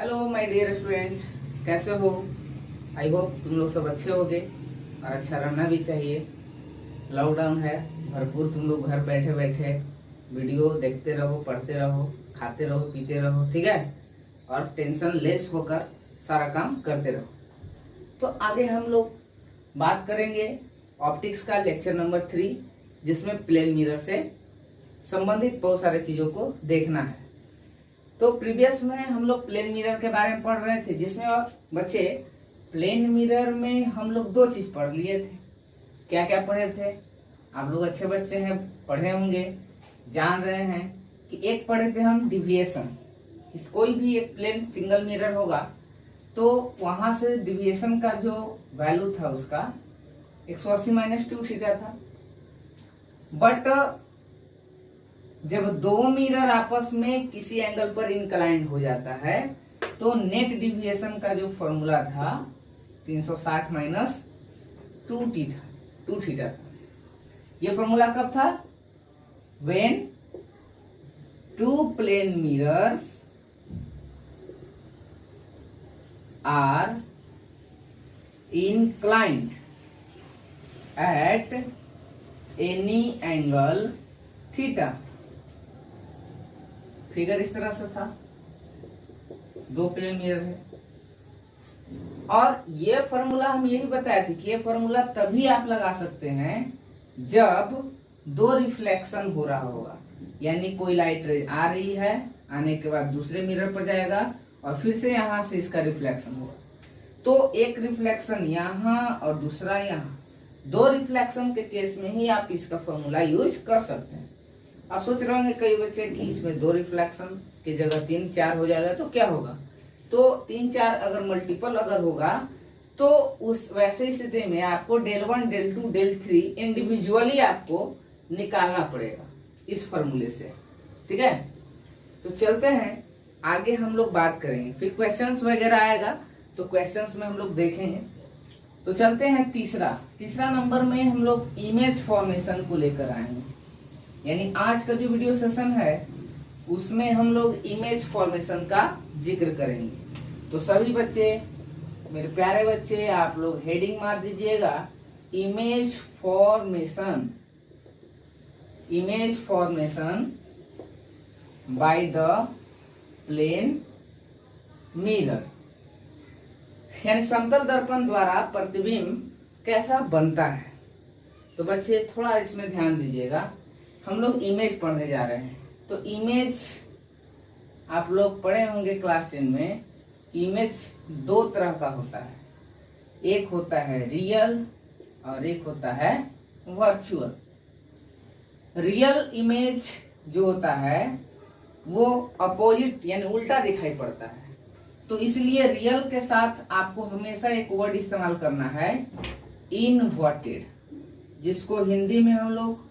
Hello my dear student, कैसे हो? I hope तुम लोग सब अच्छे होगे और अच्छा रहना भी चाहिए। लॉकडाउन है, भरपूर तुम लोग घर बैठे बैठे वीडियो देखते रहो, पढ़ते रहो, खाते रहो, पीते रहो, ठीक है? और टेंशन लेस होकर सारा काम करते रहो। तो आगे हम लोग बात करेंगे ऑप्टिक्स का लेक्चर नंबर 3, जिसमें प्लेन मिरर से संबंधित बहुत सारे चीजों को देखना है। तो प्रीवियस में हम लोग प्लेन मिरर के बारे में पढ़ रहे थे, जिसमें बच्चे प्लेन मिरर में हम लोग दो चीज पढ़ लिए थे। क्या क्या पढ़े थे? आप लोग अच्छे बच्चे हैं, पढ़े होंगे, जान रहे हैं कि एक पढ़े थे हम डिविएशन। कोई भी एक प्लेन सिंगल मिरर होगा तो वहां से डिविएशन का जो वैल्यू था उसका 180 - 2 थीटा था। बट जब दो मिरर आपस में किसी एंगल पर इंक्लाइंड हो जाता है तो नेट डिविएशन का जो फॉर्मूला था 360 - 2 थीटा था। ये फॉर्मूला कब था? When two plane mirrors are inclined at any angle theta. Figure इस तरह से था, दो प्लेन मिरर है। और ये फॉर्मूला हम ये भी बताए थे कि ये फॉर्मूला तभी आप लगा सकते हैं जब दो रिफ्लेक्शन हो रहा होगा, यानी कोई लाइट रे आ रही है, आने के बाद दूसरे मिरर पर जाएगा और फिर से यहां से इसका रिफ्लेक्शन होगा। तो एक रिफ्लेक्शन यहाँ और दूसरा यहाँ, दो रिफ्लेक्शन के केस में ही आप इसका फॉर्मूला यूज कर सकते हैं। आप सोच रहे होंगे कई बच्चे कि इसमें दो रिफ्लेक्शन की जगह 3 4 हो जाएगा तो क्या होगा? तो 3 4 अगर मल्टीपल अगर होगा तो उस वैसे स्थिति में आपको del 1 del 2 del 3 इंडिविजुअली आपको निकालना पड़ेगा इस फॉर्मूले से, ठीक है? तो चलते हैं आगे, हम लोग बात करेंगे, फिर क्वेश्चंस वगैरह आएगा तो क्वेश्चंस में हम लोग देखेंगे। तो चलते हैं तीसरा नंबर में हम लोग इमेज फॉर्मेशन को लेकर आएंगे। यानी आज का जो वीडियो सेशन है उसमें हम लोग इमेज फॉर्मेशन का जिक्र करेंगे। तो सभी बच्चे, मेरे प्यारे बच्चे, आप लोग हेडिंग मार दीजिएगा image formation by the plane mirror, यानी समतल दर्पण द्वारा प्रतिबिंब कैसा बनता है। तो बच्चे थोड़ा इसमें ध्यान दीजिएगा, हम लोग इमेज पढ़ने जा रहे हैं। तो इमेज आप लोग पढ़े होंगे क्लास 10 में, इमेज दो तरह का होता है, एक होता है रियल और एक होता है वर्चुअल। रियल इमेज जो होता है वो अपोजिट यानी उल्टा दिखाई पड़ता है, तो इसलिए रियल के साथ आपको हमेशा एक वर्ड इस्तेमाल करना है इनवर्टेड, जिसको हिंदी में हम लोग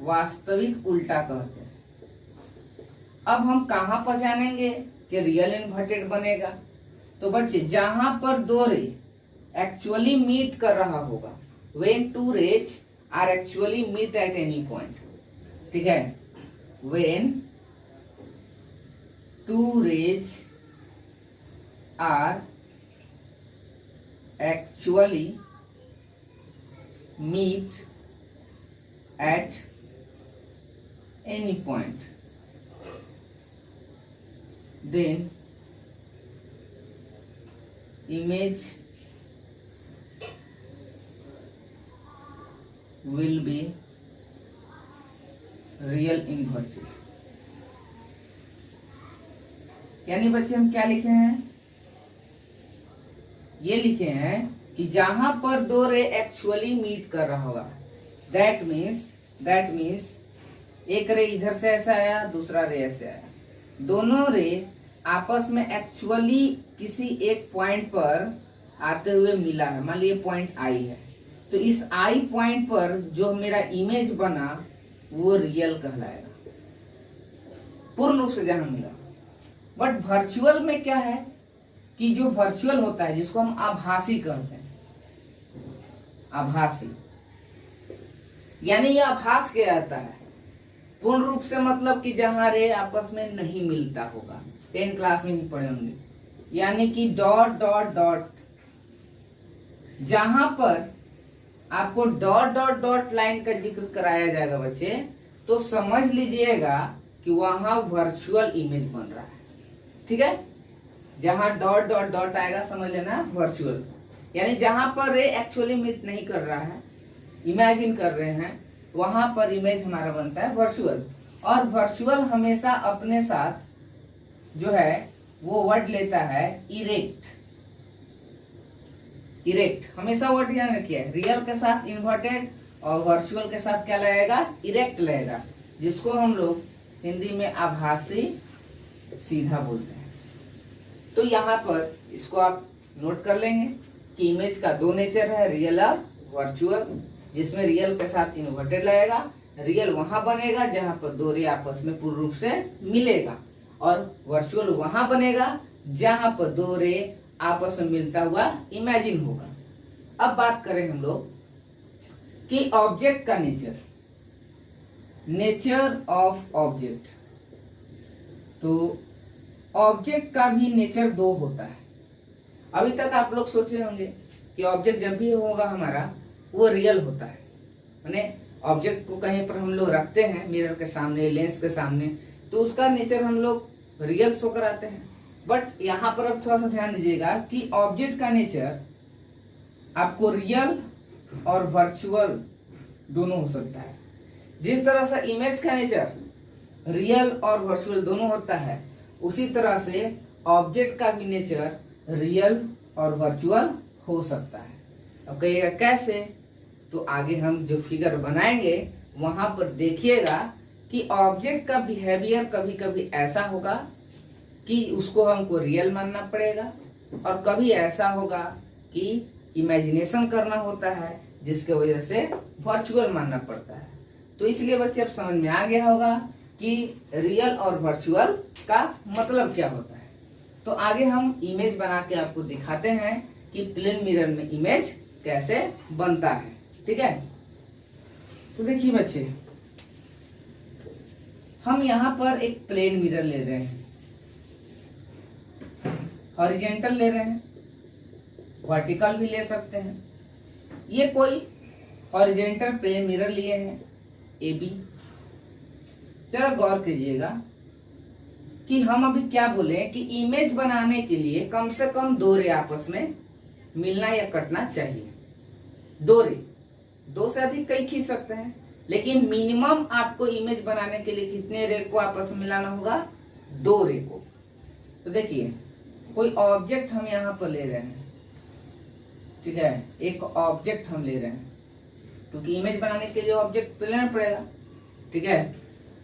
वास्तविक उल्टा कहते हैं। अब हम कहाँ पहचानेंगे कि रियल इन्वर्टेड बनेगा? तो बच्चे जहां पर दो रे एक्चुअली मीट कर रहा होगा, when two rays are actually meet at any point, ठीक है? When two rays are actually meet at any point, then image will be real inverted। यानी बच्चे हम क्या लिखे हैं? ये लिखे हैं कि जहां पर दो रे एक्चुअली मीट कर रहा होगा, दैट मीन्स एक रे इधर से ऐसा आया, दूसरा रे ऐसे आया, दोनों रे आपस में एक्चुअली किसी एक पॉइंट पर आते हुए मिला है। मान लीजिए पॉइंट आई है, तो इस आई पॉइंट पर जो मेरा इमेज बना वो रियल कहलाएगा, पूर्ण रूप से जहां मिला। बट वर्चुअल में क्या है कि जो वर्चुअल होता है, जिसको हम आभासी कहते हैं, आभासी यानी यह आभास किया जाता है पूर्ण रूप से, मतलब कि जहां रे आपस में नहीं मिलता होगा। 10 क्लास में ही पढ़े होंगे, यानी कि डॉट डॉट डॉट, जहां पर आपको डॉट डॉट डॉट लाइन का जिक्र कराया जाएगा बच्चे, तो समझ लीजिएगा कि वहां वर्चुअल इमेज बन रहा है। ठीक है, जहां डॉट डॉट डॉट आएगा समझ लेना वर्चुअल, यानी जहां पर रे एक्चुअली मीट नहीं कर रहा है, इमेजिन कर रहे हैं, वहां पर इमेज हमारा बनता है वर्चुअल। और वर्चुअल हमेशा अपने साथ जो है वो वर्ड लेता है इरेक्ट। इरेक्ट हमेशा वर्ड ध्यान रखिए, रियल के साथ इन्वर्टेड और वर्चुअल के साथ क्या लगेगा, इरेक्ट लगेगा, जिसको हम लोग हिंदी में आभासी सीधा बोलते हैं। तो यहाँ पर इसको आप नोट कर लेंगे कि इमेज का दो नेचर है, रियल और वर्चुअल, जिसमें रियल के साथ इन्वर्टेड लगेगा। रियल वहां बनेगा जहां पर दो रे आपस में पूर्ण रूप से मिलेगा, और वर्चुअल वहां बनेगा जहां पर दो रे आपस में मिलता हुआ इमेजिन होगा। अब बात करें हम लोग कि ऑब्जेक्ट का नेचर, नेचर ऑफ ऑब्जेक्ट। तो ऑब्जेक्ट का भी नेचर दो होता है। अभी तक आप लोग सोचे होंगे कि ऑब्जेक्ट जब भी होगा हमारा वो रियल होता है, माने ऑब्जेक्ट को कहीं पर हम लोग रखते हैं मिरर के सामने, लेंस के सामने, तो उसका नेचर हम लोग रियल शो कराते हैं। बट यहाँ पर अब थोड़ा सा ध्यान दीजिएगा कि ऑब्जेक्ट का नेचर आपको रियल और वर्चुअल दोनों हो सकता है। जिस तरह से इमेज का नेचर रियल और वर्चुअल दोनों होता है, उसी तरह से ऑब्जेक्ट का भी नेचर रियल और वर्चुअल हो सकता है। अब कहिएगा कैसे, तो आगे हम जो फिगर बनाएंगे वहां पर देखिएगा कि ऑब्जेक्ट का बिहेवियर कभी कभी ऐसा होगा कि उसको हमको रियल मानना पड़ेगा, और कभी ऐसा होगा कि इमेजिनेशन करना होता है जिसके वजह से वर्चुअल मानना पड़ता है। तो इसलिए बच्चे अब समझ में आ गया होगा कि रियल और वर्चुअल का मतलब क्या होता है। तो आगे हम इमेज बना के आपको दिखाते हैं कि प्लेन मिरर में इमेज कैसे बनता है। ठीक है, तो देखिए बच्चे, हम यहाँ पर एक प्लेन मिरर ले रहे हैं, हॉरिजेंटल ले रहे हैं, वर्टिकल भी ले सकते हैं। ये कोई हॉरिजेंटल प्लेन मिरर लिए हैं ए बी। जरा गौर कीजिएगा कि हम अभी क्या बोले कि इमेज बनाने के लिए कम से कम दो रे आपस में मिलना या कटना चाहिए। दो रे, दो से अधिक कई खींच सकते हैं, लेकिन मिनिमम आपको इमेज बनाने के लिए कितने रे को आपस में मिलाना होगा, दो रे को। तो देखिए कोई ऑब्जेक्ट हम यहाँ पर ले रहे हैं, ठीक है, एक ऑब्जेक्ट हम ले रहे हैं, क्योंकि इमेज बनाने के लिए ऑब्जेक्ट तो लेना पड़ेगा। ठीक है,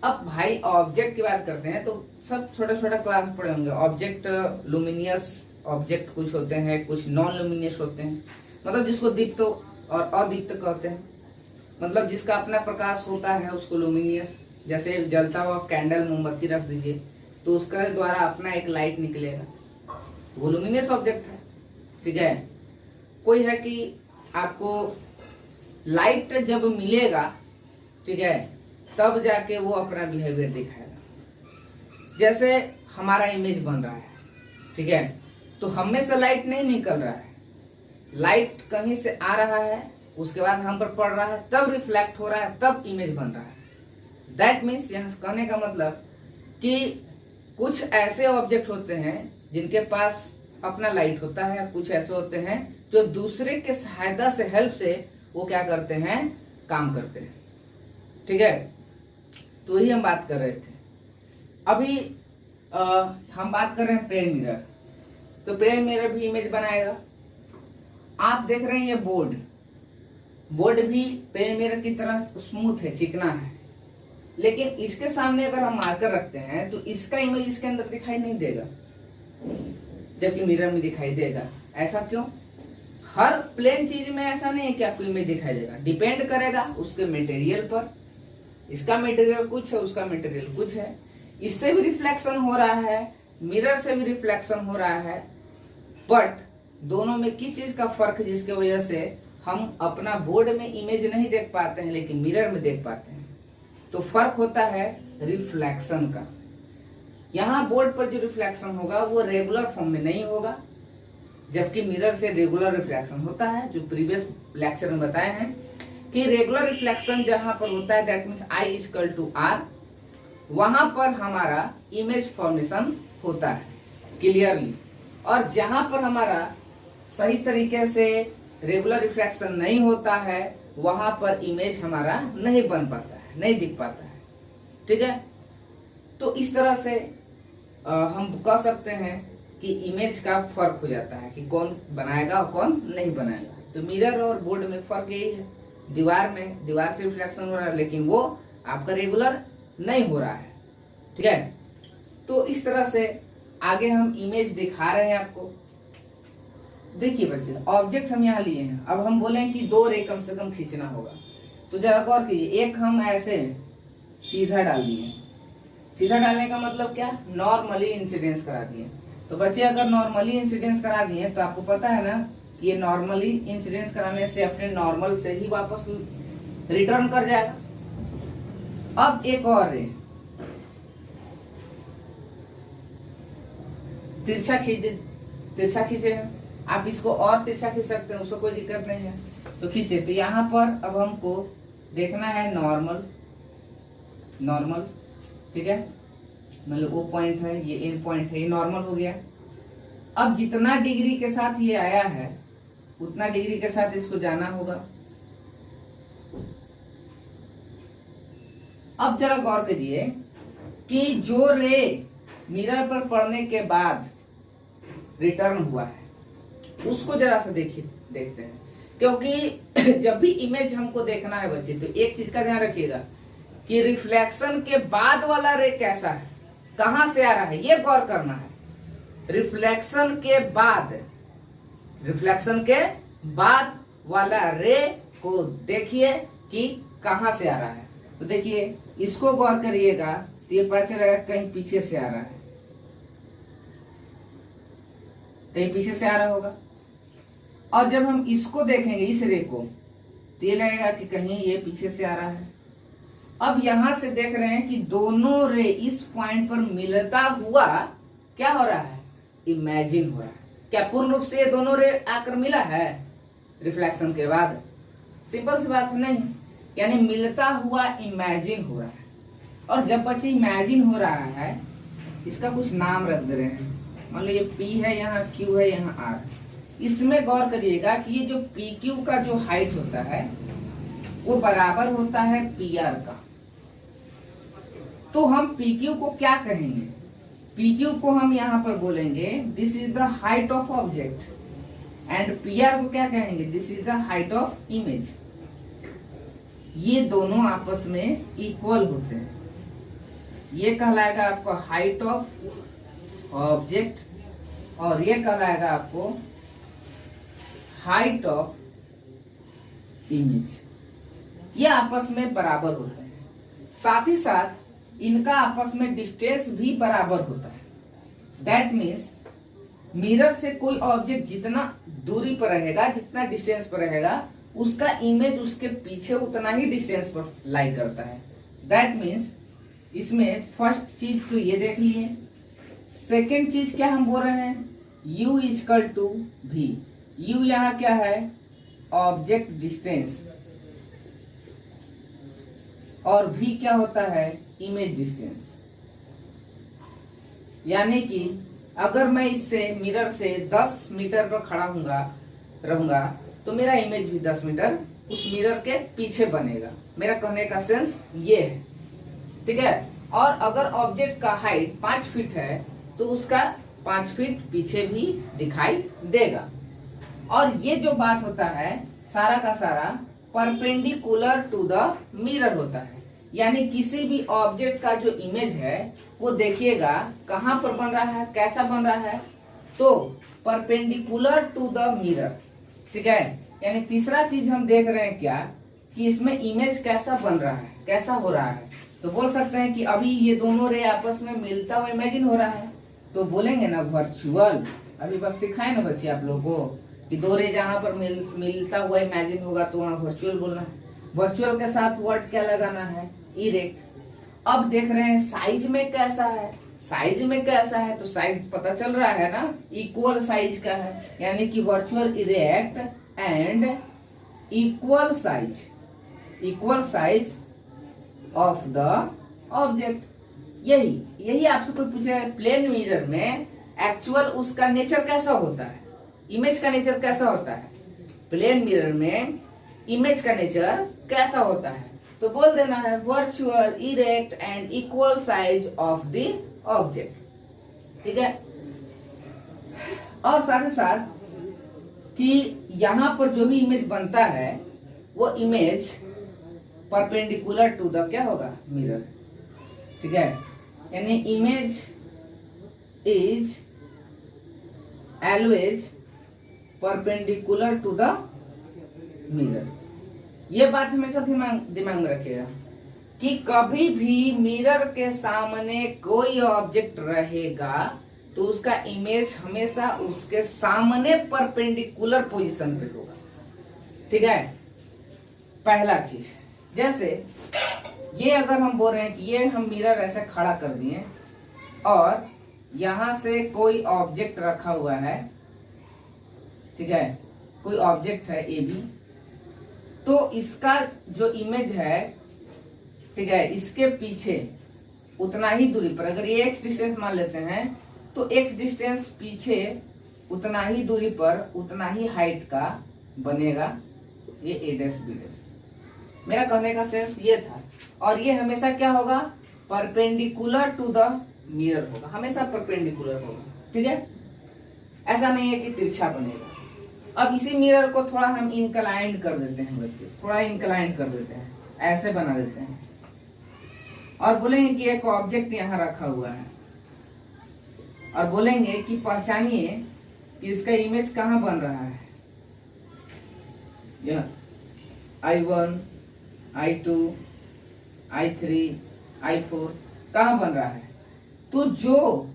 अब भाई ऑब्जेक्ट की बात करते हैं तो सब छोटा छोटा क्लास पढ़े होंगे। ऑब्जेक्ट लुमिनियस ऑब्जेक्ट कुछ होते हैं, कुछ नॉन लुमिनियस होते हैं, मतलब जिसको दीप्त और अदीप्त कहते हैं, मतलब जिसका अपना प्रकाश होता है उसको लुमिनियस। जैसे जलता हुआ कैंडल, मोमबत्ती रख दीजिए तो उसके द्वारा अपना एक लाइट निकलेगा, वो लुमिनियस ऑब्जेक्ट है। ठीक है, कोई है कि आपको लाइट जब मिलेगा, ठीक है, तब जाके वो अपना बिहेवियर दिखाएगा। जैसे हमारा इमेज बन रहा है, ठीक है, तो हमें से लाइट नहीं निकल रहा है, लाइट कहीं से आ रहा है, उसके बाद हम पर पड़ रहा है, तब रिफ्लेक्ट हो रहा है, तब इमेज बन रहा है। दैट मीन्स यहाँ कहने का मतलब कि कुछ ऐसे ऑब्जेक्ट होते हैं जिनके पास अपना लाइट होता है, कुछ ऐसे होते हैं जो दूसरे के सहायता से, हेल्प से वो क्या करते हैं, काम करते हैं। ठीक है, तो यही हम बात कर रहे थे। अभी हम बात कर रहे हैं प्लेन मिरर, तो प्लेन मिरर भी इमेज बनाएगा। आप देख रहे हैं ये बोर्ड, बोर्ड भी प्लेन मिरर की तरह स्मूथ है, चिकना है, लेकिन इसके सामने अगर हम मार्कर रखते हैं तो इसका इमेज इसके अंदर दिखाई नहीं देगा, जबकि मिरर में दिखाई देगा। ऐसा क्यों? हर प्लेन चीज में ऐसा नहीं है कि आपको इमेज दिखाई देगा, डिपेंड करेगा उसके मटेरियल पर। इसका मटेरियल कुछ है, उसका मटेरियल कुछ है, इससे भी रिफ्लेक्शन हो रहा है, मिरर से भी रिफ्लेक्शन हो रहा है, बट दोनों में किस चीज का फर्क है जिसके वजह से हम अपना बोर्ड में इमेज नहीं देख पाते हैं लेकिन मिरर में देख पाते हैं? तो फर्क होता है रिफ्लेक्शन का। यहाँ बोर्ड पर जो रिफ्लेक्शन होगा वो रेगुलर फॉर्म में नहीं होगा, जबकि मिरर से रेगुलर रिफ्लेक्शन होता है। जो प्रीवियस लेक्चर में बताए हैं कि रेगुलर रिफ्लेक्शन जहां पर होता है that means i equal to r, वहां पर हमारा इमेज फॉर्मेशन होता है क्लियरली। और जहां पर हमारा सही तरीके से रेगुलर रिफ्लेक्शन नहीं होता है वहां पर इमेज हमारा नहीं बन पाता है, नहीं दिख पाता है। ठीक है, तो इस तरह से हम कह सकते हैं कि इमेज का फर्क हो जाता है कि कौन बनाएगा और कौन नहीं बनाएगा। तो मिरर और बोर्ड में फर्क यही है, दीवार से रिफ्लेक्शन हो रहा है लेकिन वो आपका रेगुलर नहीं हो रहा है। ठीक है, तो इस तरह से आगे हम इमेज दिखा रहे हैं आपको। देखिए बच्चे, ऑब्जेक्ट हम यहाँ लिए हैं, अब हम बोले कि 2 रे कम से कम खींचना होगा। तो जरा गौर कीजिए, एक हम ऐसे सीधा डाल दिए। सीधा डालने का मतलब क्या, नॉर्मली इंसिडेंस करा दिए। तो बच्चे अगर नॉर्मली इंसिडेंस करा दिए तो आपको पता है ना कि ये नॉर्मली इंसिडेंस कराने से अपने नॉर्मल से ही वापस रिटर्न कर जाएगा। अब एक और रे तिरछा खींचे हैं, आप इसको और तिरछा खींच सकते हैं, उसको कोई दिक्कत नहीं है। तो खींचे, तो यहाँ पर अब हमको देखना है नॉर्मल। ठीक है, मतलब वो पॉइंट है, ये एंड पॉइंट है, ये नॉर्मल हो गया। अब जितना डिग्री के साथ ये आया है उतना डिग्री के साथ इसको जाना होगा। अब जरा गौर कीजिए कि जो रे मिरर पर पड़ने के बाद रिटर्न हुआ है उसको जरा सा देखते हैं, क्योंकि जब भी इमेज हमको देखना है बच्चे तो एक चीज का ध्यान रखिएगा कि रिफ्लेक्शन के बाद वाला रे कैसा है, कहां से आ रहा है, ये गौर करना है। रिफ्लेक्शन के बाद वाला रे को देखिए कि कहां से आ रहा है। तो देखिए, इसको गौर करिएगा तो ये पता चलेगा कहीं पीछे से आ रहा है, कहीं पीछे से आ रहा होगा। और जब हम इसको देखेंगे इस रे को तो ये लगेगा कि कहीं ये पीछे से आ रहा है। अब यहां से देख रहे हैं कि दोनों रे इस पॉइंट पर मिलता हुआ क्या हो रहा है, इमेजिन हो रहा है। क्या पूर्ण रूप से ये दोनों रे आकर मिला है रिफ्लेक्शन के बाद? सिंपल सी बात नहीं, यानी मिलता हुआ इमेजिन हो रहा है। और जब बच्चे इमेजिन हो रहा है, इसका कुछ नाम रख दे रहे हैं, मान लो ये P है, यहाँ Q है, यहाँ R। इसमें गौर करिएगा कि ये जो PQ का जो हाइट होता है वो बराबर होता है PR का। तो हम PQ को क्या कहेंगे, PQ को हम यहाँ पर बोलेंगे this is the height of object, and PR को क्या कहेंगे, this is the height of image. ये दोनों आपस में इक्वल होते हैं। ये कहलाएगा आपको हाइट ऑफ ऑब्जेक्ट और ये कहलाएगा आपको हाइट ऑफ इमेज। ये आपस में बराबर होते हैं, साथ ही साथ इनका आपस में डिस्टेंस भी बराबर होता है। दैट मीन्स मिरर से कोई ऑब्जेक्ट जितना दूरी पर रहेगा, जितना डिस्टेंस पर रहेगा, उसका इमेज उसके पीछे उतना ही डिस्टेंस पर लाई करता है। दैट मीन्स इसमें फर्स्ट चीज तो ये देख लिए, सेकेंड चीज क्या हम बोल रहे हैं, u equal to v। u यहाँ क्या है, ऑब्जेक्ट डिस्टेंस, और v क्या होता है, इमेज डिस्टेंस। यानी कि अगर मैं इससे मिरर से 10 मीटर पर खड़ा रहूंगा तो मेरा इमेज भी 10 मीटर उस मिरर के पीछे बनेगा। मेरा कहने का सेंस ये है, ठीक है। और अगर ऑब्जेक्ट का हाइट 5 फीट है तो उसका 5 फीट पीछे भी दिखाई देगा। और ये जो बात होता है सारा का सारा परपेंडिकुलर टू द मिरर होता है, यानी किसी भी ऑब्जेक्ट का जो इमेज है वो देखिएगा कहां पर बन रहा है, कैसा बन रहा है, तो परपेंडिकुलर टू द मिरर, ठीक है। यानी तीसरा चीज हम देख रहे हैं क्या, कि इसमें इमेज कैसा बन रहा है, कैसा हो रहा है। तो बोल सकते हैं कि अभी ये दोनों रे आपस में मिलता हुआ इमेजिन हो रहा है, तो बोलेंगे ना वर्चुअल। अभी बस सिखाए ना बच्चे आप लोगों को कि दो रे जहां पर मिलता हुआ इमेजिन होगा तो वहां वर्चुअल बोलना है। वर्चुअल के साथ वर्ड क्या लगाना है, इरेक्ट। अब देख रहे हैं साइज में कैसा है, साइज में कैसा है, तो साइज पता चल रहा है ना, इक्वल साइज का है, यानी कि virtual erect and equal size of the object. यही आपसे कोई पूछे प्लेन मिरर में एक्चुअल उसका नेचर कैसा होता है, इमेज का नेचर कैसा होता है, प्लेन मिरर में इमेज का नेचर कैसा होता है, तो बोल देना है virtual erect and equal size of the object. ठीक है, और साथ ही साथ कि यहां पर जो भी इमेज बनता है वो इमेज परपेंडिकुलर टू द क्या होगा, मिरर। ठीक है, यानी image is always perpendicular to the mirror. ये बात हमेशा दिमाग में रखिएगा कि कभी भी मिरर के सामने कोई ऑब्जेक्ट रहेगा तो उसका इमेज हमेशा उसके सामने परपेंडिकुलर पोजीशन पे होगा। ठीक है, पहला चीज, जैसे ये अगर हम बोल रहे हैं कि ये हम मिरर ऐसे खड़ा कर दिए और यहां से कोई ऑब्जेक्ट रखा हुआ है, ठीक है, कोई ऑब्जेक्ट है ए बी, तो इसका जो इमेज है, ठीक है, इसके पीछे उतना ही दूरी पर, अगर ये x डिस्टेंस मान लेते हैं तो x डिस्टेंस पीछे उतना ही दूरी पर उतना ही हाइट का बनेगा ये a डैश b डैश। मेरा कहने का सेंस ये था, और ये हमेशा क्या होगा, परपेंडिकुलर टू द मिरर होगा, हमेशा परपेंडिकुलर होगा। ठीक है, ऐसा नहीं है कि तिरछा बनेगा। अब इसी मिरर को थोड़ा हम इंक्लाइंड कर देते हैं बच्चे, थोड़ा इंक्लाइंड कर देते हैं, ऐसे बना देते हैं और बोलेंगे कि एक ऑब्जेक्ट यहाँ रखा हुआ है और बोलेंगे कि पहचानिए कि इसका इमेज कहाँ बन रहा है। यह I1, I2, I3, I4 कहाँ बन रहा है, तो जो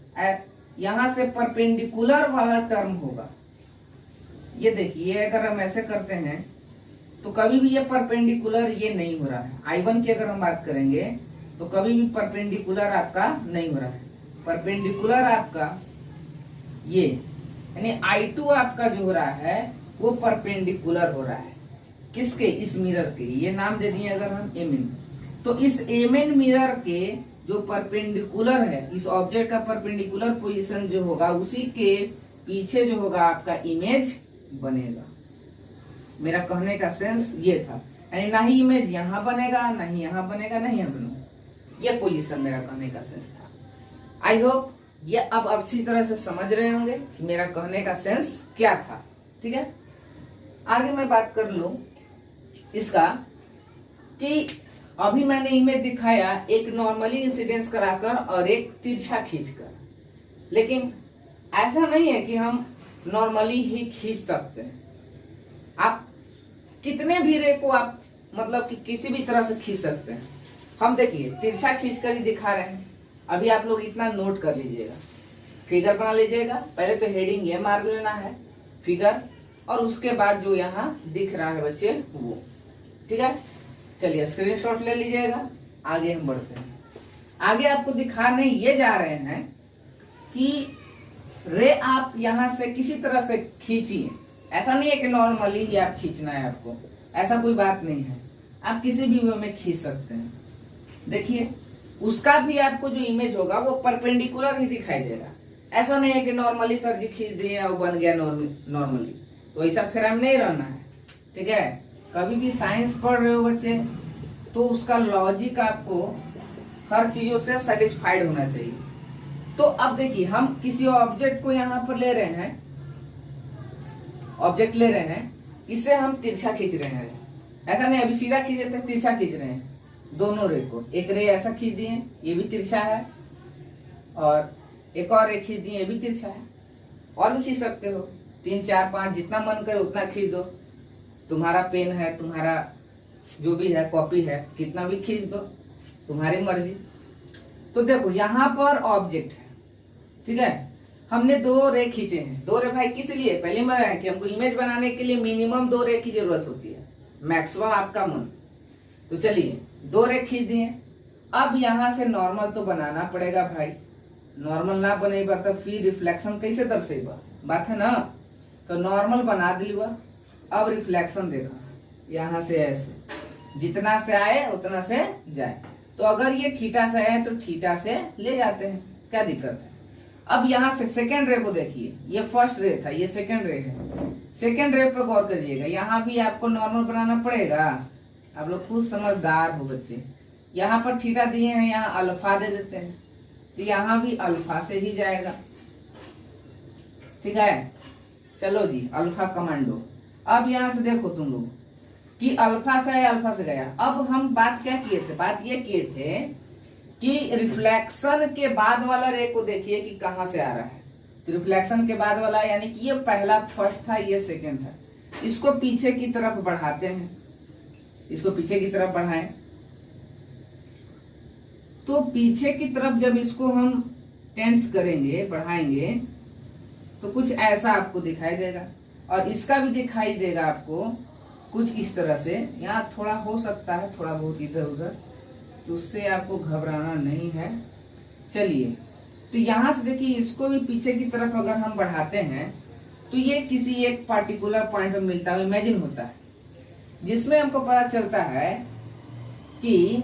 यहां से परपेंडिकुलर वाला टर्म होगा, ये देखिए अगर हम ऐसे करते हैं तो कभी भी ये परपेंडिकुलर ये नहीं हो रहा है। I1 की अगर हम बात करेंगे तो कभी भी परपेंडिकुलर आपका नहीं हो रहा है, परपेंडिकुलर आपका ये, यानी I2 आपका जो हो रहा है वो परपेंडिकुलर हो रहा है किसके, इस मिरर के, ये नाम दे दिए अगर हम एमएन, तो इस एमएन मिरर के जो परपेंडिकुलर है, इस ऑब्जेक्ट का परपेंडिकुलर पोजीशन जो होगा उसी के पीछे जो होगा आपका इमेज बनेगा। मेरा कहने का सेंस ये था, यानी ना ही इमेज यहाँ बनेगा, ना ही यहाँ बनेगा, ना ही यहाँ बनेगा, ये पोजीशन मेरा कहने का सेंस था। आई होप ये अब अच्छी तरह से समझ रहे होंगे कि मेरा कहने का सेंस क्या था। ठीक है, आगे मैं बात कर लूं इसका कि अभी मैंने इमेज दिखाया एक नॉर्मली इंसिडेंस कराकर और एक तिरछा खींचकर, लेकिन ऐसा नहीं है कि हम नॉर्मली ही खींच सकते हैं। आप कितने भी रे को आप मतलब कि किसी भी तरह से खींच सकते हैं। हम देखिए तिरछा खींचकर ही दिखा रहे हैं। अभी आप लोग इतना नोट कर लीजिएगा, फिगर बना लीजिएगा, पहले तो हेडिंग ये मार लेना है फिगर, और उसके बाद जो यहाँ दिख रहा है बच्चे वो। ठीक है, चलिए स्क्रीनशॉट ले लीजिएगा, आगे हम बढ़ते हैं। आगे आपको दिखाने ये जा रहे हैं कि रे आप यहां से किसी तरह से खींचिए, ऐसा नहीं है कि नॉर्मली ही आप खींचना है आपको, ऐसा कोई बात नहीं है, आप किसी भी वे में खींच सकते हैं। देखिए उसका भी आपको जो इमेज होगा वो परपेंडिकुलर ही दिखाई देगा, ऐसा नहीं है कि नॉर्मली सर जी खींच दिए और बन गया नॉर्मली, तो ऐसा फ्रेम नहीं रहना है। ठीक है, कभी भी साइंस पढ़ रहे हो बच्चे तो उसका लॉजिक आपको हर चीजों से सेटिस्फाइड होना चाहिए। तो अब देखिए हम किसी ऑब्जेक्ट को यहाँ पर ले रहे हैं, ऑब्जेक्ट ले रहे हैं, इसे हम तिरछा खींच रहे हैं, ऐसा नहीं अभी सीधा खींचे थे, तिरछा खींच रहे हैं दोनों रे को। एक रे ऐसा खींच दिए, ये भी तिरछा है, और एक और रे खींच दिए, ये भी तिरछा है। और भी खींच सकते हो, 3 4 5 जितना मन करे उतना खींच दो, तुम्हारा पेन है, तुम्हारा जो भी है कॉपी है, कितना भी खींच दो, तुम्हारी मर्जी। तो देखो यहाँ पर ऑब्जेक्ट है, ठीक है, हमने 2 रे खींचे हैं। 2 रे भाई किस लिए, पहले में है कि हमको इमेज बनाने के लिए मिनिमम 2 रे की जरूरत होती है, मैक्सिमम आपका मन। तो चलिए 2 रे खींच दिए। अब यहाँ से नॉर्मल तो बनाना पड़ेगा भाई, नॉर्मल ना बनेबा तो फिर रिफ्लेक्शन कैसे दर्शेबा, बात है ना। तो नॉर्मल बना दिलवा। अब रिफ्लेक्शन देखा, यहाँ से ऐसे जितना से आए उतना से जाए। तो अगर ये थीटा से है तो थीटा से ले जाते हैं, क्या दिक्कत है। अब यहाँ से सेकेंड रे को देखिए, ये फर्स्ट रे था, ये सेकेंड रे है। सेकेंड रे पे गौर करिएगा, यहाँ भी आपको नॉर्मल बनाना पड़ेगा। आप लोग खुद समझदार हो बच्चे। यहाँ पर थीटा दिए हैं, यहाँ अल्फा दे देते हैं, तो यहाँ भी अल्फा से ही जाएगा। ठीक है, चलो जी, अल्फा कमांडो। अब यहाँ से देखो तुम लोग कि अल्फा से आया, अल्फा से गया। अब हम बात क्या किए थे, बात ये किए थे कि रिफ्लेक्शन के बाद वाला रे को देखिए कि कहाँ से आ रहा है। तो रिफ्लेक्शन के बाद वाला यानी कि ये पहला फर्स्ट था, ये सेकेंड था। इसको पीछे की तरफ बढ़ाते हैं, इसको पीछे की तरफ बढ़ाएं। तो पीछे की तरफ जब इसको हम टेंस करेंगे, बढ़ाएंगे, तो कुछ ऐसा आपको दिखाई देगा। और इसका भी दिखाई देगा आपको कुछ इस तरह से। यहाँ थोड़ा हो सकता है थोड़ा बहुत इधर उधर, तो उससे आपको घबराना नहीं है। चलिए, तो यहाँ से देखिए, इसको भी पीछे की तरफ अगर हम बढ़ाते हैं तो ये किसी एक पार्टिकुलर पॉइंट में मिलता हुआ इमेजिन होता है, जिसमें हमको पता चलता है कि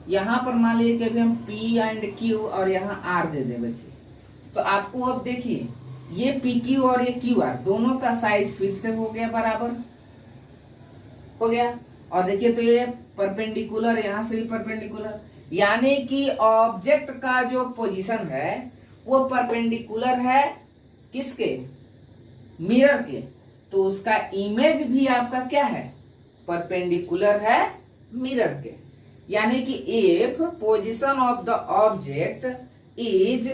यहाँ पर मान लीजिए कि अभी हम P एंड Q और यहाँ R दे दें बच्चे। तो आपको अब देखिए, ये PQ और ये QR दोनों का साइज फिर से हो गया, बराबर हो गया। और देखिए, तो ये परपेंडिकुलर, यहाँ से भी परपेंडिकुलर, यानी कि ऑब्जेक्ट का जो पोजीशन है वो परपेंडिकुलर है किसके, मिरर के। तो उसका इमेज भी आपका क्या है, परपेंडिकुलर है मिरर के। यानी कि if position of the object is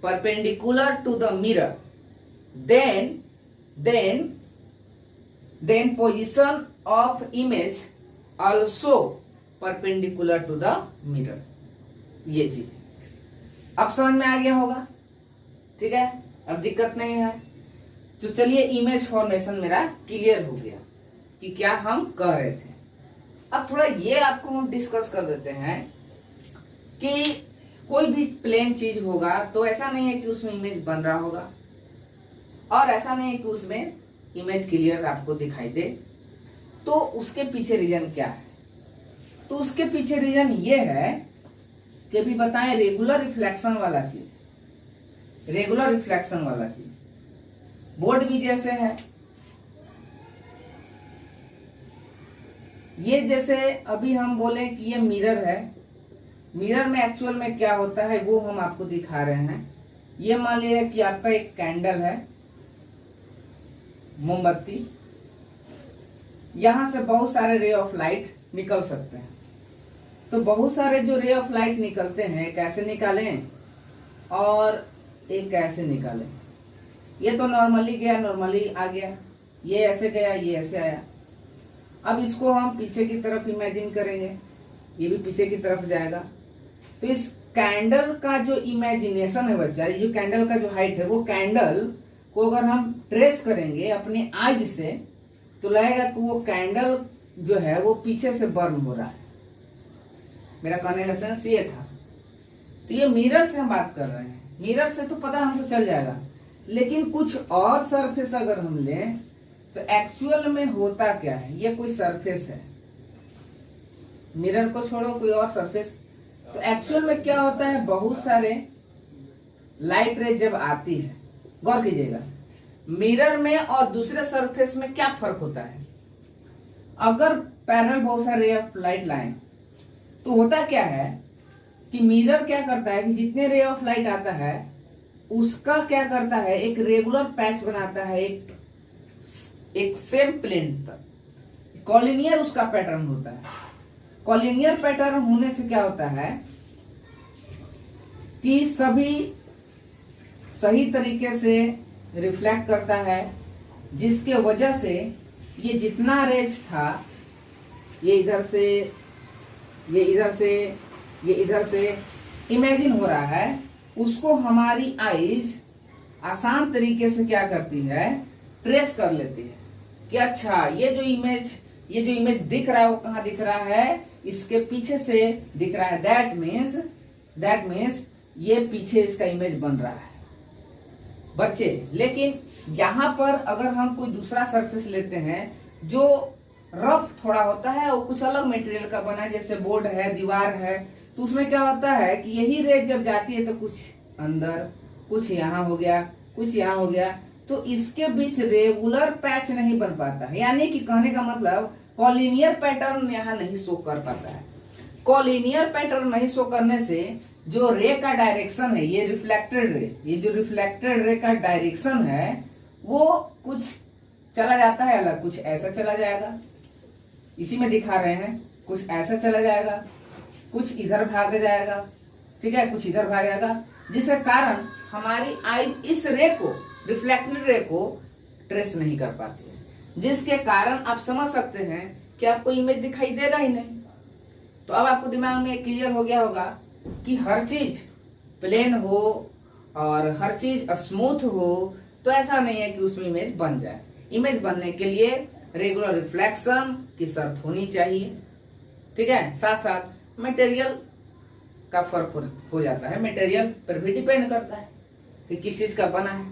perpendicular to the mirror, then position of image also perpendicular to the mirror। ये चीज अब समझ में आ गया होगा, ठीक है, अब दिक्कत नहीं है। तो चलिए, इमेज फॉर्मेशन मेरा क्लियर हो गया कि क्या हम कह रहे थे। अब थोड़ा ये आपको हम डिस्कस कर देते हैं कि कोई भी प्लेन चीज होगा तो ऐसा नहीं है कि उसमें इमेज बन रहा होगा, और ऐसा नहीं है कि उसमें इमेज क्लियर आपको दिखाई दे। तो उसके पीछे रीजन क्या है, तो उसके पीछे रीजन ये है कि भी बताएं, रेगुलर रिफ्लेक्शन वाला चीज, रेगुलर रिफ्लेक्शन वाला चीज बोर्ड भी जैसे है। ये जैसे अभी हम बोले कि ये मिरर है, मिरर में एक्चुअल में क्या होता है वो हम आपको दिखा रहे हैं। ये मान लिया कि आपका एक कैंडल है, मोमबत्ती, यहां से बहुत सारे रे ऑफ लाइट निकल सकते हैं। तो बहुत सारे जो रे ऑफ लाइट निकलते हैं, कैसे निकालें और एक कैसे निकालें। ये तो नॉर्मली गया, नॉर्मली आ गया, ये ऐसे गया, ये ऐसे आया। अब इसको हम पीछे की तरफ इमेजिन करेंगे, ये भी पीछे की तरफ जाएगा। तो इस कैंडल का जो इमेजिनेशन है बच्चा, ये जो कैंडल का जो हाइट है, वो कैंडल को अगर हम ट्रेस करेंगे अपने आइज से तो लगेगा कि वो कैंडल जो है वो पीछे से बर्न हो रहा है। मेरा कहने का सेंस ये था। तो ये मिरर से हम बात कर रहे हैं, मिरर से तो पता हमको चल जाएगा, लेकिन कुछ और सरफेस अगर हम लें तो एक्चुअल में होता क्या है। ये कोई सरफेस है, मिरर को छोड़ो, कोई और सरफेस। तो एक्चुअल में क्या होता है, बहुत सारे लाइट रे जब आती है, गौर कीजिएगा, मिरर में और दूसरे सरफेस में क्या फर्क होता है। अगर पैरेलल बहुत सारे रे ऑफ लाइट लाएं तो होता क्या है कि मिरर क्या करता है कि जितने रे ऑफ लाइट आता है उसका क्या करता है, एक रेगुलर पैच बनाता है, एक सेम प्लेन तक। कॉलिनियर उसका पैटर्न होता है। कॉलिनियर पैटर्न होने से क्या होता है कि सभी सही तरीके से रिफ्लेक्ट करता है, जिसके वजह से ये जितना रेज था, ये इधर से, ये इधर से, ये इधर से इमेजिन हो रहा है, उसको हमारी आईज आसान तरीके से क्या करती है, ट्रेस कर लेती है कि अच्छा ये जो इमेज दिख रहा है वो कहाँ दिख रहा है, इसके पीछे से दिख रहा है। दैट मीन्स ये पीछे इसका इमेज बन रहा है बच्चे। लेकिन यहाँ पर अगर हम कोई दूसरा सरफेस लेते हैं जो रफ थोड़ा होता है और कुछ अलग मटेरियल का बना है, जैसे बोर्ड है, दीवार है, तो उसमें क्या होता है कि यही रेज जब जाती है तो कुछ अंदर, कुछ यहाँ हो गया, कुछ यहाँ हो गया, तो इसके बीच रेगुलर पैच नहीं बन पाता है। यानी कि कहने का मतलब कॉलिनियर पैटर्न यहाँ नहीं शो कर पाता है। कॉलिनियर पैटर्न नहीं शो करने से जो रे का डायरेक्शन है, ये रिफ्लेक्टेड रे, ये जो रिफ्लेक्टेड रे का डायरेक्शन है वो कुछ चला जाता है अलग, कुछ ऐसा चला जाएगा, इसी में दिखा रहे हैं, कुछ ऐसा चला जाएगा, कुछ इधर भाग जाएगा, ठीक है, कुछ इधर भाग जाएगा, जिसके कारण हमारी आई इस रे को, रिफ्लेक्टेड रे को ट्रेस नहीं कर पाती है, जिसके कारण आप समझ सकते हैं कि आपको इमेज दिखाई देगा ही नहीं। तो अब आपको दिमाग में क्लियर हो गया होगा कि हर चीज प्लेन हो और हर चीज स्मूथ हो तो ऐसा नहीं है कि उसमें इमेज बन जाए। इमेज बनने के लिए रेगुलर रिफ्लेक्शन की शर्त होनी चाहिए, ठीक है। साथ साथ मटेरियल का फर्क हो जाता है, मटेरियल पर भी डिपेंड करता है कि किस चीज का बना है।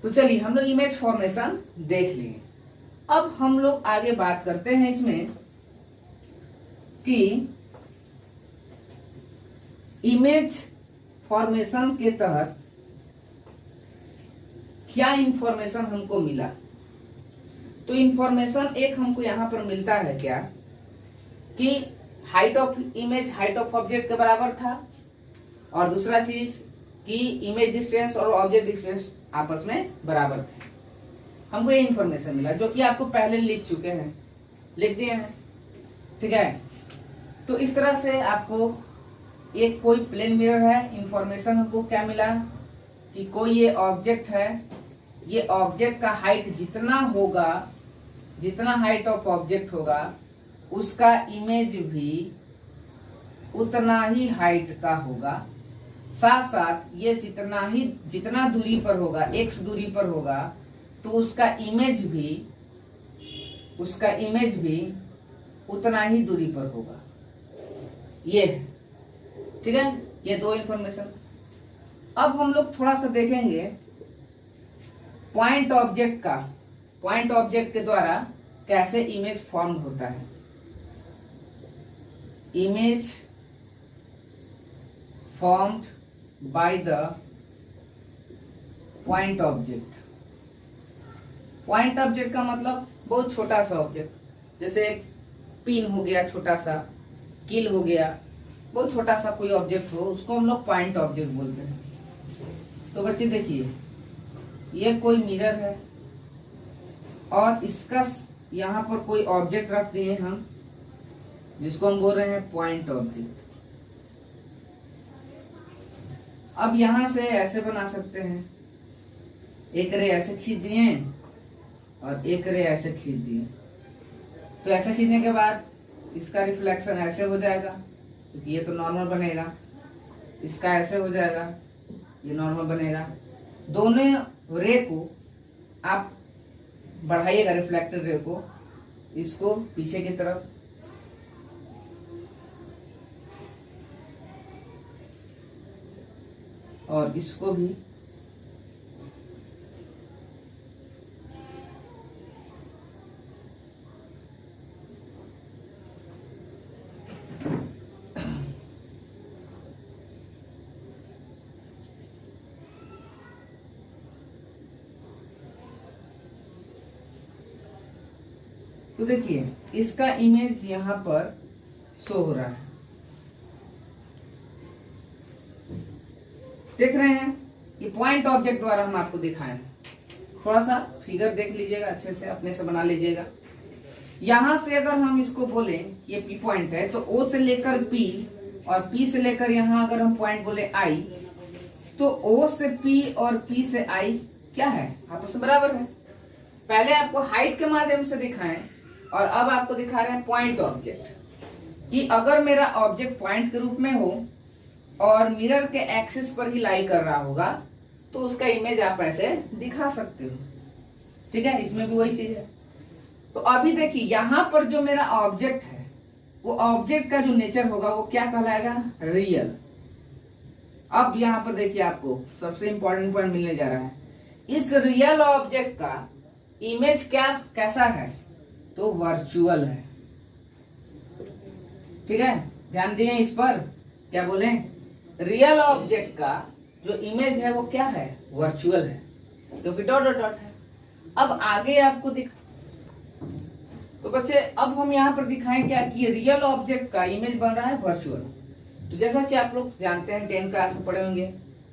तो चलिए हम लोग इमेज फॉर्मेशन देख लिए। अब हम लोग आगे बात करते हैं इसमें कि इमेज फॉर्मेशन के तहत क्या इंफॉर्मेशन हमको मिला। तो इंफॉर्मेशन एक हमको यहां पर मिलता है क्या कि height of image height of object के बराबर था, और दूसरा चीज कि इमेज डिस्टेंस और ऑब्जेक्ट डिस्टेंस आपस में बराबर थे। हमको ये इंफॉर्मेशन मिला जो कि आपको पहले लिख चुके हैं, लिख दिए हैं, ठीक है। तो इस तरह से आपको एक कोई प्लेन मिरर है, इंफॉर्मेशन हमको क्या मिला कि कोई ये ऑब्जेक्ट है, ये ऑब्जेक्ट का हाइट जितना होगा, जितना हाइट ऑफ ऑब्जेक्ट होगा उसका इमेज भी उतना ही हाइट का होगा। साथ साथ ये जितना दूरी पर होगा, x दूरी पर होगा, तो उसका इमेज भी उतना ही दूरी पर होगा। ये ठीक है, ये दो इंफॉर्मेशन। अब हम लोग थोड़ा सा देखेंगे पॉइंट ऑब्जेक्ट का, पॉइंट ऑब्जेक्ट के द्वारा कैसे इमेज फॉर्म होता है। Image formed by the point object. Point object का मतलब बहुत छोटा सा ऑब्जेक्ट, जैसे पिन हो गया, छोटा सा कील हो गया, बहुत छोटा सा कोई ऑब्जेक्ट हो, उसको हम लोग पॉइंट ऑब्जेक्ट बोलते हैं। तो बच्चे देखिए, ये कोई मिरर है और इसका यहाँ पर कोई ऑब्जेक्ट रख दिए हम, जिसको हम बोल रहे हैं पॉइंट ऑब्जेक्ट। अब यहां से ऐसे बना सकते हैं, एक रे ऐसे खींच दिए और एक रे ऐसे खींच दिए। तो ऐसे खींचने के बाद इसका रिफ्लेक्शन ऐसे हो जाएगा, क्योंकि ये तो नॉर्मल बनेगा, इसका ऐसे हो जाएगा, ये नॉर्मल बनेगा। दोनों रे को आप बढ़ाइएगा, रिफ्लेक्टेड रे को, इसको पीछे की तरफ, और इसको भी तो देखिए इसका इमेज यहां पर शो हो रहा है, देख रहे हैं। ये पॉइंट ऑब्जेक्ट द्वारा हम आपको दिखाए हैं। थोड़ा सा फिगर देख लीजिएगा, अच्छे से अपने से बना लीजिएगा। यहां से अगर हम इसको बोले ये पी पॉइंट है, तो ओ से लेकर पी और पी से लेकर यहां अगर हम पॉइंट बोले आई, तो ओ से पी और पी से आई क्या है, आपस में बराबर है। पहले आपको हाइट के माध्यम से दिखाएं और अब आपको दिखा रहे हैं पॉइंट ऑब्जेक्ट, कि अगर मेरा ऑब्जेक्ट पॉइंट के रूप में हो और मिरर के एक्सिस पर ही लाई कर रहा होगा, तो उसका इमेज आप ऐसे दिखा सकते हो, ठीक है। इसमें भी वही चीज है। तो अभी देखिए यहां पर जो मेरा ऑब्जेक्ट है, वो ऑब्जेक्ट का जो नेचर होगा वो क्या कहलाएगा, रियल। अब यहाँ पर देखिए आपको सबसे इंपॉर्टेंट पॉइंट मिलने जा रहा है। इस रियल ऑब्जेक्ट का इमेज कैसा है? तो वर्चुअल है। ठीक है, ध्यान दिए इस पर। क्या बोले? रियल ऑब्जेक्ट का जो इमेज है वो क्या है? वर्चुअल है, क्योंकि डॉट डॉट डॉट है। अब आगे आपको तो बच्चे अब हम यहाँ पर दिखाएं क्या कि रियल ऑब्जेक्ट का इमेज बन रहा है वर्चुअल। तो जैसा कि आप लोग जानते हैं 10 क्लास में पढ़े होंगे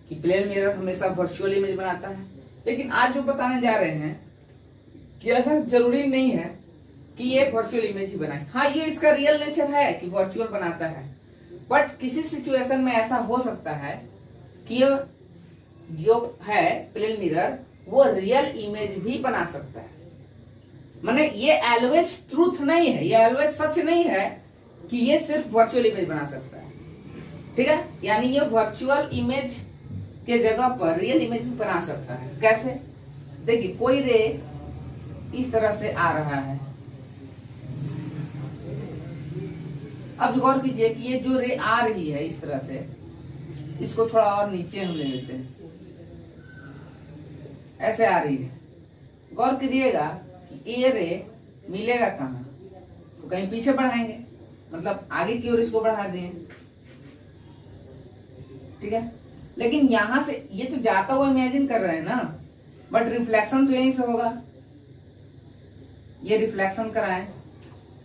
कि प्लेन मिरर हमेशा वर्चुअल इमेज बनाता है, लेकिन आज जो बताने जा रहे हैं कि ऐसा जरूरी नहीं है कि ये वर्चुअल इमेज ही बनाए। हाँ, ये इसका रियल नेचर है कि वर्चुअल बनाता है, बट किसी सिचुएशन में ऐसा हो सकता है कि ये जो है प्लेन मिरर वो रियल इमेज भी बना सकता है। माने ये ऑलवेज ट्रूथ नहीं है, ये ऑलवेज सच नहीं है कि ये सिर्फ वर्चुअल इमेज बना सकता है। ठीक है, यानी ये वर्चुअल इमेज के जगह पर रियल इमेज भी बना सकता है। कैसे? देखिए, कोई रे इस तरह से आ रहा है। अब गौर कीजिए कि ये जो रे आ रही है इस तरह से, इसको थोड़ा और नीचे हम ले लेते हैं, ऐसे आ रही है। गौर कीजिएगा कि ये रे मिलेगा कहाँ? तो कहीं पीछे बढ़ाएंगे, मतलब आगे की ओर इसको बढ़ा दिए। ठीक है, लेकिन यहां से ये तो जाता हुआ इमेजिन कर रहे हैं ना, बट रिफ्लेक्शन तो यहीं से होगा। ये रिफ्लेक्शन कराएं,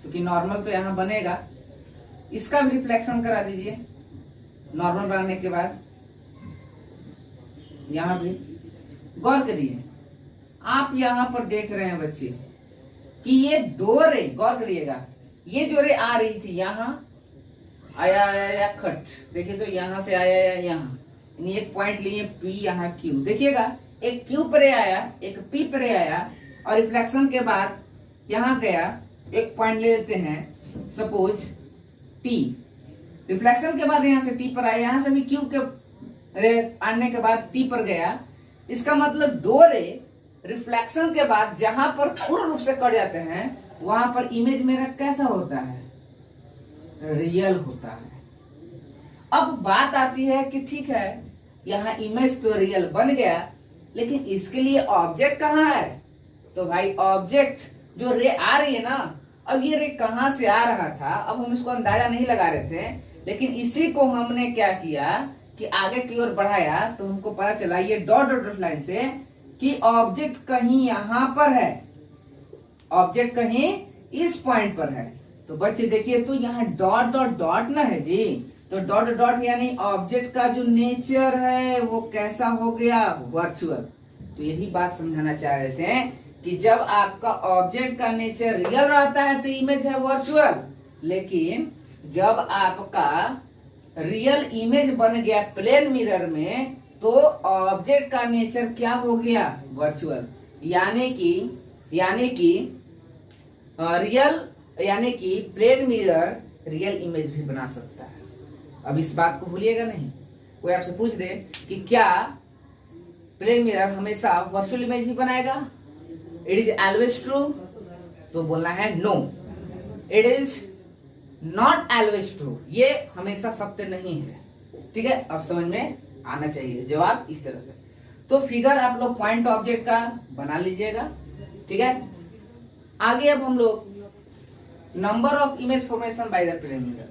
क्योंकि नॉर्मल तो यहां बनेगा, इसका भी रिफ्लेक्शन करा दीजिए नॉर्मल बनाने के बाद। यहां भी गौर करिए, आप यहां पर देख रहे हैं बच्चे कि ये दो रे, गौर करिएगा, ये जो रे आ रही थी यहां आया खट, देखिए तो यहां से आया यहाँ, एक पॉइंट लिए P, यहाँ Q। देखिएगा, एक Q पर आया, एक P पर आया, और रिफ्लेक्शन के बाद यहां गया, एक पॉइंट ले लेते हैं सपोज T। रिफ्लेक्शन के बाद यहां से T पर आया, यहां से भी Q के रे आने के बाद T पर गया। इसका मतलब दो रे रिफ्लेक्शन के बाद जहां पर पूर्ण रूप से कट जाते हैं वहां पर इमेज मेरा कैसा होता है? रियल होता है। अब बात आती है कि ठीक है, यहाँ इमेज तो रियल बन गया, लेकिन इसके लिए ऑब्जेक्ट कहाँ है? तो भाई ऑब्जेक्ट जो रे आ रही है ना, अब ये रे कहाँ से आ रहा था, अब हम इसको अंदाजा नहीं लगा रहे थे, लेकिन इसी को हमने क्या किया कि आगे की ओर बढ़ाया, तो हमको पता चला ये डॉट डॉट लाइन से कि ऑब्जेक्ट कहीं यहाँ पर है, ऑब्जेक्ट कहीं इस पॉइंट पर है। तो बच्चे देखिए, तो यहाँ डॉट डॉट डॉट ना है जी, तो डॉट डॉट यानी ऑब्जेक्ट का जो नेचर है वो कैसा हो गया? वर्चुअल। तो यही बात समझाना चाह रहे थे कि जब आपका ऑब्जेक्ट का नेचर रियल रहता है तो इमेज है वर्चुअल, लेकिन जब आपका रियल इमेज बन गया प्लेन मिरर में तो ऑब्जेक्ट का नेचर क्या हो गया? वर्चुअल। यानी कि रियल, यानी कि प्लेन मिरर रियल इमेज भी बना सकता है। अब इस बात को भूलिएगा नहीं। कोई आपसे पूछ दे कि क्या प्लेन मिरर हमेशा वर्चुअल इमेज ही बनाएगा? इट इज ऑलवेज ट्रू, तो बोलना है no, it is not always true, ये हमेशा सत्य नहीं है। ठीक है, अब समझ में आना चाहिए जवाब इस तरह से। तो फिगर आप लोग पॉइंट ऑब्जेक्ट का बना लीजिएगा। ठीक है, आगे अब हम लोग number of image formation by the plane mirror,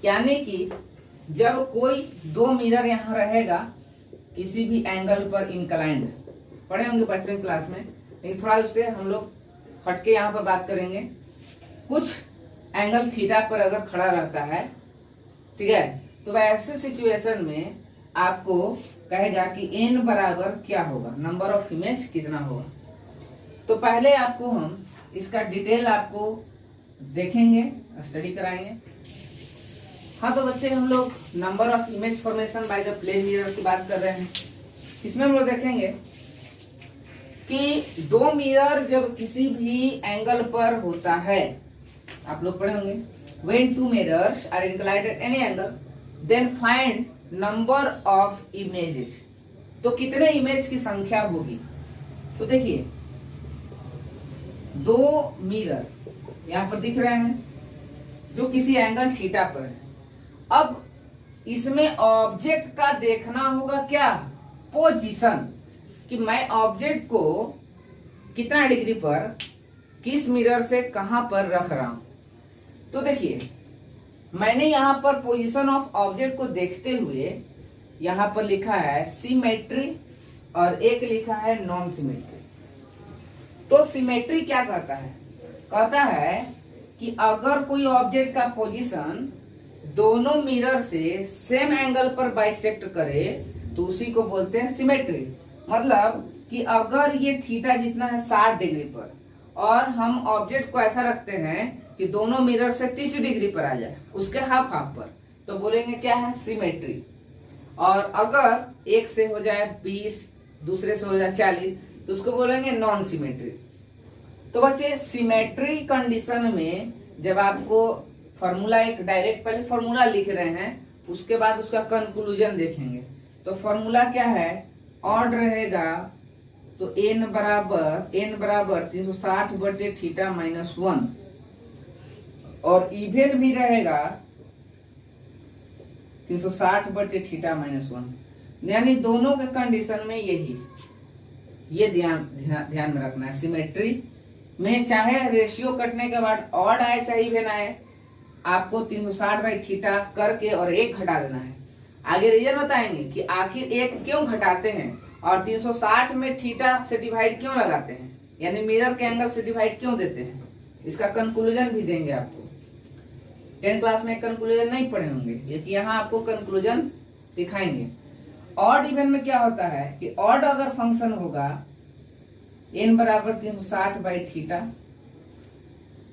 यानी कि जब कोई दो मिरर यहाँ रहेगा किसी भी एंगल पर इंक्लाइंड, पढ़े होंगे बचपन क्लास में, लेकिन थोड़ा उससे हम लोग हटके यहाँ पर बात करेंगे। कुछ एंगल थीटा पर अगर खड़ा रहता है, ठीक है, तो ऐसे सिचुएशन में आपको कहेगा कि n बराबर क्या होगा, नंबर ऑफ इमेज कितना होगा। तो पहले आपको हम इसका डिटेल आपको देखेंगे, स्टडी कराएंगे। हाँ, तो बच्चे हम लोग number of image formation by the plane mirror की बात कर रहे हैं। इसमें हम लोग देखेंगे कि दो मिरर जब किसी भी एंगल पर होता है, आप लोग पढ़े होंगे, when two mirrors are inclined at any angle then find number of images, तो कितने इमेज की संख्या होगी। तो देखिए, दो मिरर यहाँ पर दिख रहे हैं जो किसी एंगल थीटा पर है। अब इसमें ऑब्जेक्ट का देखना होगा क्या, पोजीशन, कि मैं ऑब्जेक्ट को कितना डिग्री पर किस मिरर से कहां पर रख रहा हूं। तो देखिए मैंने यहां पर पोजीशन ऑफ ऑब्जेक्ट को देखते हुए यहां पर लिखा है सिमेट्री और एक लिखा है नॉन सिमेट्री। तो सिमेट्री क्या कहता है, कहता है कि अगर कोई ऑब्जेक्ट का पोजीशन दोनों मिरर से सेम एंगल पर बाइसेक्ट करे तो उसी को बोलते हैं सिमेट्री। मतलब कि अगर ये थीटा जितना है 60 डिग्री पर और हम ऑब्जेक्ट को ऐसा रखते हैं कि दोनों मिरर से 30 डिग्री पर आ जाए, उसके हाफ हाफ पर, तो बोलेंगे क्या है, सिमेट्री। और अगर एक से हो जाए 20, दूसरे से हो जाए 40, तो उसको बोलेंगे नॉन सिमेट्री। तो बच्चे सिमेट्री कंडीशन में जब आपको फॉर्मूला, एक डायरेक्ट पहले फॉर्मूला लिख रहे हैं, उसके बाद उसका कंक्लूजन देखेंगे। तो फॉर्मूला क्या है, ऑड रहेगा तो n बराबर 360 बटे थीटा माइनस 1, और इवेन भी रहेगा 360 बटे थीटा माइनस 1। यानी दोनों के कंडीशन में यही, ये ध्यान में रखना है। सिमेट्री में चाहे रेशियो कटने के बाद ऑड आए चाहे इवेन आए, आपको 360 बाई थीटा करके और एक घटा देना है। आगे रीजन बताएंगे कि आखिर एक क्यों घटाते हैं और 360 में थीटा से डिवाइड क्यों लगाते हैं, यानी मिरर के एंगल से डिवाइड क्यों देते हैं, इसका कंक्लूजन भी देंगे आपको। 10 क्लास में कंक्लूजन नहीं पढ़े होंगे, लेकिन यहाँ आपको कंक्लूजन दिखाएंगे। ऑड इवन में क्या होता है कि ऑड अगर फंक्शन होगा n बराबर 360 बाई थीटा,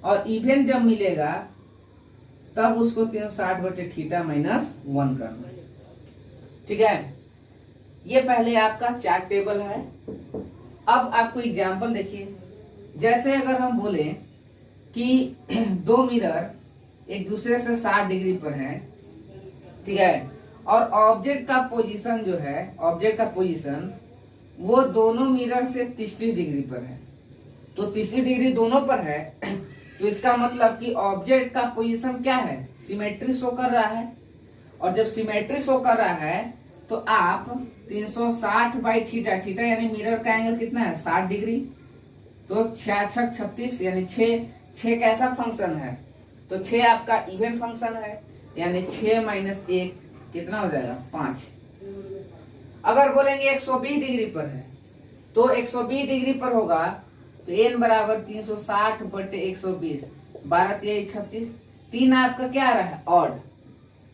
और इवन जब मिलेगा तब उसको 360 बटे थीटा माइनस 1 करना है। ठीक है, ये पहले आपका चार्ट टेबल है। अब आपको एग्जांपल देखिए, जैसे अगर हम बोले कि दो मिरर एक दूसरे से 60 डिग्री पर है, ठीक है, और ऑब्जेक्ट का पोजीशन जो है, ऑब्जेक्ट का पोजीशन वो दोनों मिरर से 30 डिग्री पर है। तो 30 डिग्री दोनों पर है, तो इसका मतलब कि ऑब्जेक्ट का पोजीशन क्या है, सिमेट्री शो कर रहा है। और जब सिमेट्री शो कर रहा है तो आप 360 बाई थीटा, थीटा यानी मिरर का एंगल कितना है, 60 डिग्री, तो 66 36 यानी 6 कैसा फंक्शन है, तो 6 आपका इवन फंक्शन है, यानी 6 माइनस 1 कितना हो जाएगा, 5। अगर बोलेंगे 120 डिग्री पर है, तो 120 डिग्री पर होगा तो n बराबर 360 बटे 120, 12 3 36, 3 आपका क्या आ रहा है, ऑड।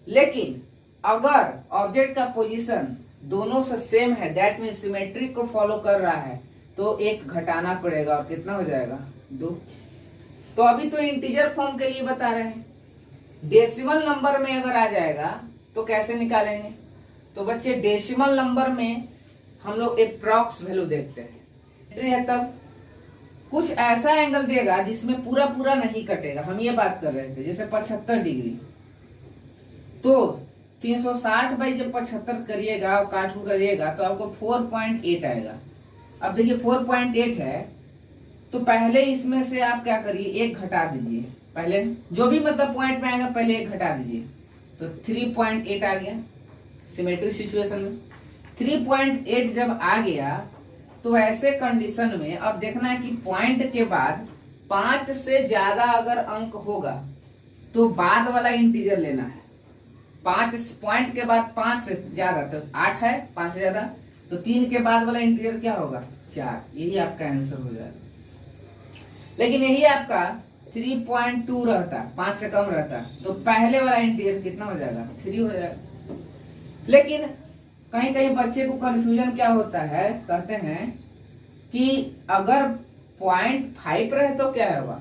लेकिन अगर ऑब्जेक्ट का पोजीशन दोनों से सेम है, दैट मीन सिमेट्री को फॉलो कर रहा है, तो एक घटाना पड़ेगा और कितना हो जाएगा, 2। तो अभी तो इंटीजर फॉर्म के लिए बता रहे हैं, डेसिमल नंबर में अगर आ जाएगा तो कैसे निकालेंगे। तो बच्चे डेसिमल नंबर में हम लोग एप्रॉक्स वैल्यू देखते हैं, तब कुछ ऐसा एंगल देगा जिसमें पूरा पूरा नहीं कटेगा। हम ये बात कर रहे थे, जैसे 75 डिग्री, तो 360 बाई जब 75 करिएगा और काट करिएगा तो आपको 4.8 आएगा। अब देखिए 4.8 है, तो पहले इसमें से आप क्या करिए, एक घटा दीजिए, पहले जो भी मतलब पॉइंट में आएगा पहले एक घटा दीजिए, तो 3.8 आ गया। सिमेट्रिक सिचुएशन में 3.8 जब आ गया तो ऐसे कंडीशन में अब देखना है कि पॉइंट के बाद 5 से ज्यादा अगर अंक होगा तो बाद वाला इंटीजर लेना है। 5 पॉइंट के बाद 5 से ज्यादा तो 8 है, 5 से ज्यादा तो 3 के बाद वाला इंटीजर क्या होगा, 4। यही आपका आंसर हो जाएगा। लेकिन यही आपका 3.2 रहता, 5 से कम रहता, तो पहले वाला इंटीजर कितना हो जाएगा, 3 हो जाएगा। लेकिन कहीं कहीं बच्चे को कंफ्यूजन क्या होता है, कहते हैं कि अगर 0.5 रहे तो क्या होगा।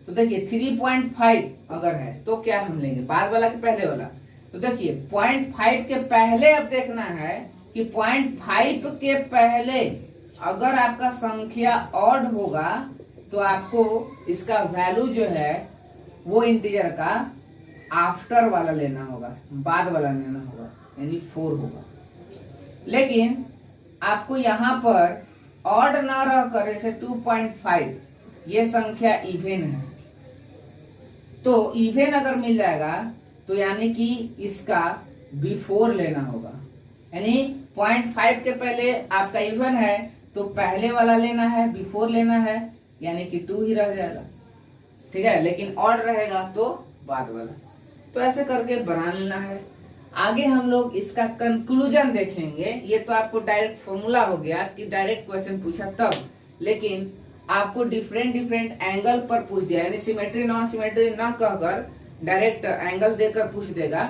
तो देखिए 3.5 अगर है तो क्या हम लेंगे, बाद वाला के पहले वाला। तो देखिए 0.5 के पहले अब देखना है कि 0.5 के पहले अगर आपका संख्या ऑड होगा तो आपको इसका वैल्यू जो है वो इंटीजर का आफ्टर वाला लेना होगा, बाद वाला लेना होगा, यानी 4 होगा। लेकिन आपको यहाँ पर ऑड ना रह कर जैसे 2.5 ये संख्या इवेन है, तो इवेन अगर मिल जाएगा तो यानी कि इसका बिफोर लेना होगा, यानी 0.5 के पहले आपका इवन है तो पहले वाला लेना है, बिफोर लेना है, यानी कि 2 ही रह जाएगा, ठीक है। लेकिन ऑड रहेगा तो बाद वाला। तो ऐसे करके बना लेना है। आगे हम लोग इसका कंक्लूजन देखेंगे। ये तो आपको डायरेक्ट फॉर्मूला हो गया कि डायरेक्ट क्वेश्चन पूछा तब, लेकिन आपको डिफरेंट एंगल पर पूछ दिया, यानी सिमेट्री नॉन सिमेट्री ना कहकर डायरेक्ट एंगल देकर पूछ देगा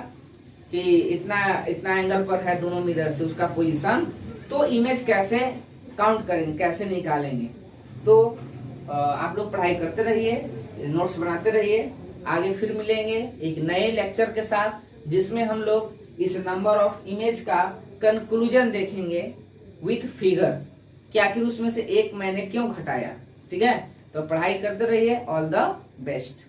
कि इतना इतना एंगल पर है दोनों मिरर से, उसका पोजीशन, तो इमेज कैसे काउंट करेंगे, कैसे निकालेंगे। तो आप लोग पढ़ाई करते रहिए, नोट्स बनाते रहिए। आगे फिर मिलेंगे एक नए लेक्चर के साथ, जिसमें हम लोग इस नंबर ऑफ इमेज का कंक्लूजन देखेंगे विथ फिगर, कि आखिर उसमें से एक मैंने क्यों घटाया, ठीक है। तो पढ़ाई करते रहिए। All the best.